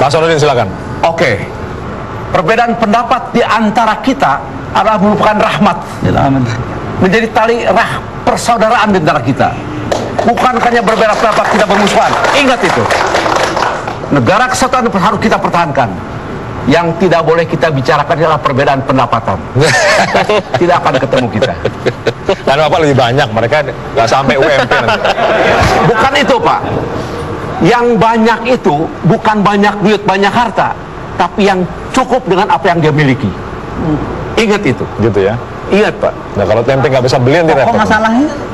Pak Sododin silakan. Oke. Perbedaan pendapat di antara kita adalah merupakan rahmat. Menjadi tali persaudaraan di antara kita. Bukan hanya berbeda pendapat kita bermusuhan. Ingat itu. Negara kesatuan harus kita pertahankan. Yang tidak boleh kita bicarakan adalah perbedaan pendapatan. Tidak akan ketemu kita. Dan Bapak lebih banyak, mereka nggak sampai UMP nanti. Bukan itu, Pak. Yang banyak itu bukan banyak duit, banyak harta, tapi yang cukup dengan apa yang dia miliki. Ingat itu. Gitu ya. Ingat, Pak. Nah kalau tempe nggak bisa beli nanti repot.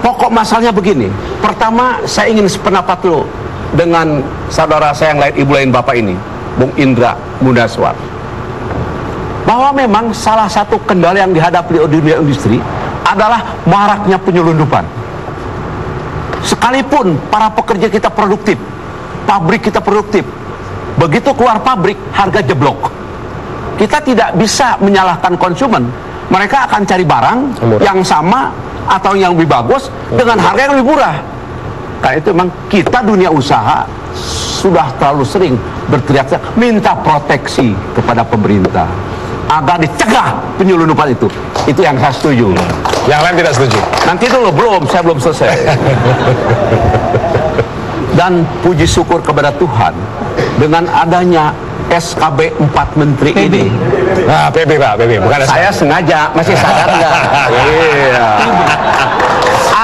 Pokok masalahnya begini. Pertama, saya ingin sependapat dulu dengan saudara saya yang lain, ibu lain bapak ini, Bung Indra Mundaswar, bahwa memang salah satu kendala yang dihadapi di dunia industri adalah maraknya penyelundupan. Sekalipun para pekerja kita produktif, pabrik kita produktif, begitu keluar pabrik harga jeblok. Kita tidak bisa menyalahkan konsumen. Mereka akan cari barang yang sama atau yang lebih bagus dengan harga yang lebih murah. Karena itu memang kita dunia usaha sudah terlalu sering berteriak minta proteksi kepada pemerintah agar dicegah penyelundupan itu. Itu yang saya setuju. Yang lain tidak setuju. Nanti dulu saya belum selesai. Dan puji syukur kepada Tuhan dengan adanya SKB 4 Menteri ini. Nah, PB Pak, PB bukan SKB. Saya sengaja, masih sadar nggak? Iya.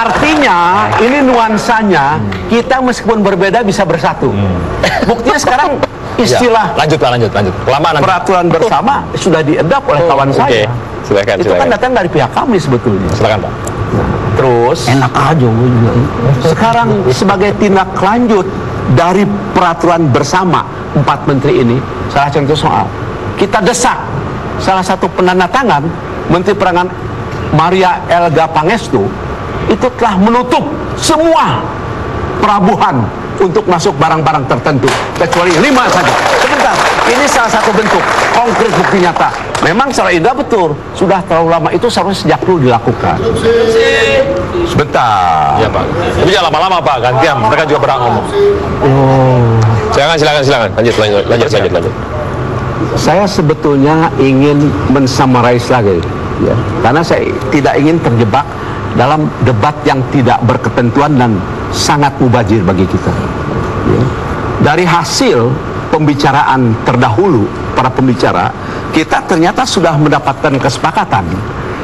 Artinya ini nuansanya kita meskipun berbeda bisa bersatu. Buktinya sekarang istilah lanjut Pak, lanjut. Kelamaan nanti. Peraturan bersama sudah diedap oleh kawan saya. Silakan. Itu kan datang dari pihak kami sebetulnya. Silakan Pak. Terus enak aja juga. Sekarang sebagai tindak lanjut dari peraturan bersama 4 menteri ini, salah contoh soal kita desak salah satu penandatangan Menteri Perdagangan Maria Elga Pangestu itu telah menutup semua pelabuhan untuk masuk barang-barang tertentu kecuali 5 saja. Sebentar, ini salah satu bentuk konkret bukti nyata. Memang secara indah betul, sudah terlalu lama itu seharusnya sejak dulu dilakukan. Sebentar. Ya Pak. Tapi jangan lama-lama Pak, gantian. Mereka juga berhak ngomong. Silakan. Lanjut. Saya sebetulnya ingin mensummarize lagi, ya. Karena saya tidak ingin terjebak dalam debat yang tidak berketentuan dan sangat mubazir bagi kita. Ya. Dari hasil pembicaraan terdahulu para pembicara, kita ternyata sudah mendapatkan kesepakatan.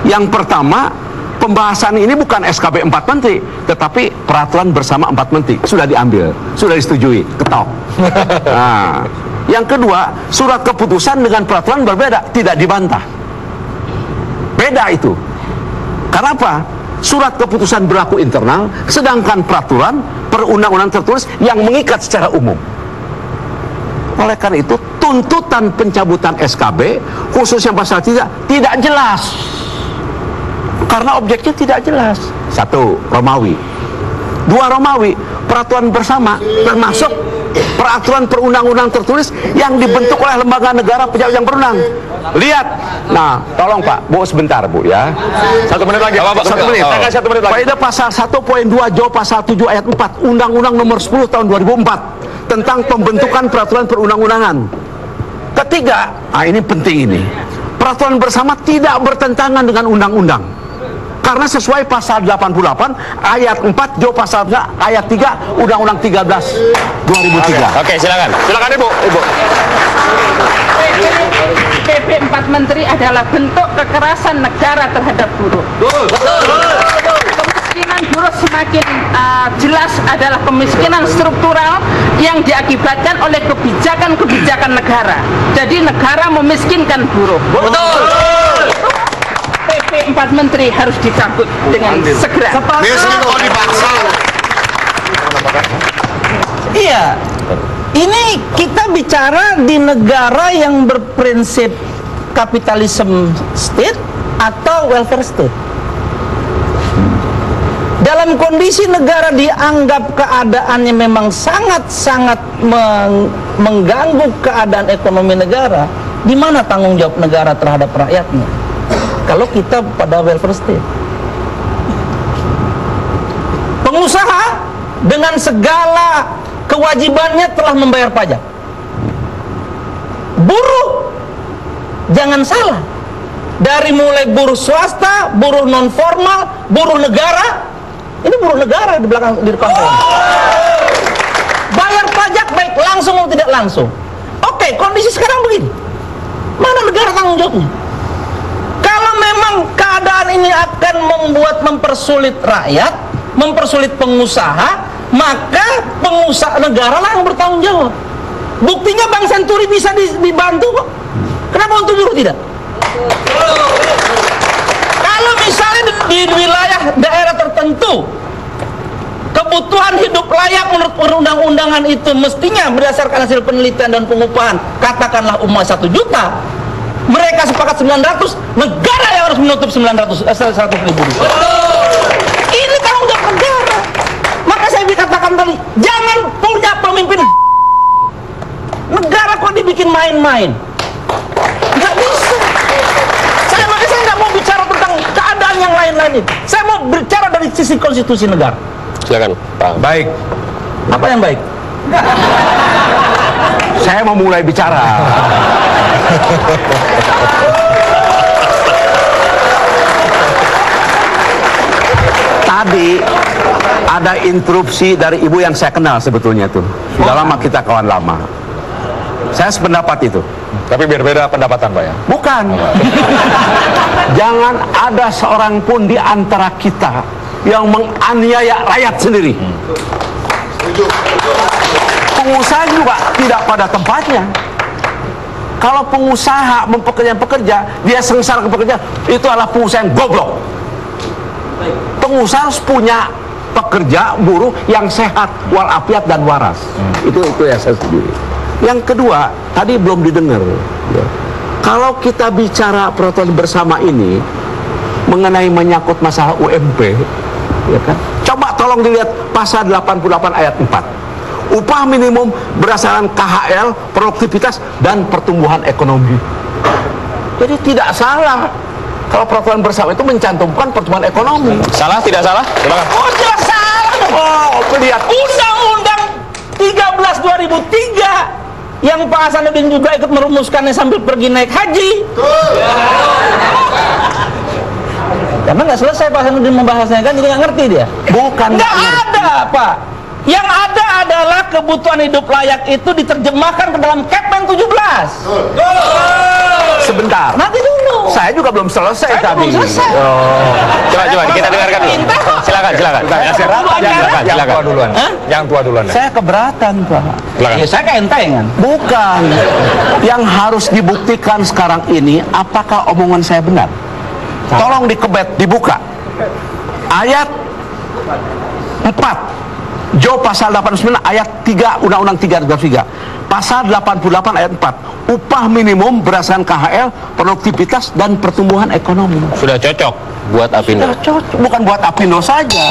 Yang pertama, pembahasan ini bukan SKB 4 Menteri, tetapi peraturan bersama 4 Menteri. Sudah diambil, sudah disetujui, ketok. Nah, yang kedua, surat keputusan dengan peraturan berbeda, tidak dibantah. Beda itu. Karena apa? Surat keputusan berlaku internal, sedangkan peraturan perundang-undang tertulis yang mengikat secara umum. Oleh karena itu, tuntutan pencabutan SKB, khususnya pasal 3, tidak jelas. Karena objeknya tidak jelas. 1. Romawi. 2. Romawi, peraturan bersama, termasuk peraturan perundang-undang tertulis yang dibentuk oleh lembaga negara pejabat yang berwenang. Lihat. Nah, tolong Pak, Bu sebentar Bu ya. 1 menit lagi. 1 menit. 1 menit lagi. Faedah pasal 1.2 Jawa pasal 7 ayat 4 Undang-Undang nomor 10 tahun 2004 tentang pembentukan peraturan perundang-undangan. Ketiga, ini penting ini. Peraturan bersama tidak bertentangan dengan undang-undang. Karena sesuai pasal 88 ayat 4 Jawa pasal ayat 3 Undang-Undang 13 2003. Oke, silakan Ibu. PP 4 Menteri adalah bentuk kekerasan negara terhadap buruh. Kemiskinan buruh semakin jelas adalah kemiskinan struktural yang diakibatkan oleh kebijakan-kebijakan negara. Jadi negara memiskinkan buruh. PP 4 Menteri harus dicabut dengan segera. Iya. Ini kita bicara di negara yang berprinsip kapitalisme state atau welfare state. Dalam kondisi negara dianggap keadaannya memang sangat-sangat mengganggu keadaan ekonomi negara, di mana tanggung jawab negara terhadap rakyatnya? Kalau kita pada welfare state, pengusaha dengan segala kewajibannya telah membayar pajak. buruh, jangan salah, dari mulai buruh swasta, buruh non formal, buruh negara, ini buruh negara di belakang di depan saya. Bayar pajak baik langsung maupun tidak langsung. Oke, kondisi sekarang begini, mana negara tanggung jawabnya? Kalau memang keadaan ini akan mempersulit rakyat, mempersulit pengusaha, maka pengusaha negara lah yang bertanggung jawab. Buktinya Bank Senturi bisa dibantu kok. Kenapa untuk buruh tidak? Kalau misalnya di wilayah daerah tertentu kebutuhan hidup layak menurut perundang-undangan itu mestinya berdasarkan hasil penelitian dan pengupahan, katakanlah umumnya 1 juta, mereka sepakat 900, negara yang harus menutup 100 ribu. Ini tanggung jawab negara. Maka saya katakan tadi, jangan punya pemimpin negara kok dibikin main-main. Nggak bisa. Makanya saya nggak mau bicara tentang keadaan yang lain-lain ini. Saya mau bicara dari sisi konstitusi negara. Silakan, Pak. Baik. Apa yang baik? Saya mau mulai bicara. Tadi ada interupsi dari ibu yang saya kenal sebetulnya tuh. Sudah lama kita kawan lama. Saya sependapat itu. Tapi berbeda pendapatan, Pak ya? Bukan. Jangan ada seorang pun di antara kita yang menganiaya rakyat sendiri. Pengusaha juga tidak pada tempatnya. Kalau pengusaha mempekerjakan pekerja, dia sengsara ke pekerja, itu adalah pengusaha yang goblok. Pengusaha harus punya pekerja, buruh yang sehat, walafiat dan waras. Itu ya saya sendiri. Yang kedua, tadi belum didengar. Ya. Kalau kita bicara peraturan bersama ini mengenai menyangkut masalah UMP, ya kan? Coba tolong dilihat pasal 88 ayat 4. Upah minimum berdasarkan KHL, produktivitas dan pertumbuhan ekonomi. Jadi tidak salah kalau peraturan bersama itu mencantumkan pertumbuhan ekonomi. Salah, tidak salah? Silakan. Oh, jelas salah. Oh, lihat Undang-Undang 13 2003 yang Pak Hasanuddin juga ikut merumuskannya sambil pergi naik haji. Karena nggak selesai Pak Hasanuddin membahasnya kan, jadi nggak ngerti dia. Bukan Nggak ada, Pak. Yang ada adalah kebutuhan hidup layak itu diterjemahkan ke dalam Kepmen 17. Sebentar. Nanti dulu. Saya juga belum selesai Saya tadi. belum selesai. Coba kita dengarkan dulu. Silakan. Yang tua duluan. Hah? Yang tua duluan. Ya. Saya keberatan, Pak. Silakan. Ya, saya keentengan. Bukan. Yang harus dibuktikan sekarang ini, apakah omongan saya benar? Tolong dibuka. Ayat 4. Jo pasal 89 ayat 3 Undang-Undang 323. Pasal 88 ayat 4. Upah minimum berdasarkan KHL, produktivitas dan pertumbuhan ekonomi. Sudah cocok buat Apindo. Sudah cocok, bukan buat Apindo saja.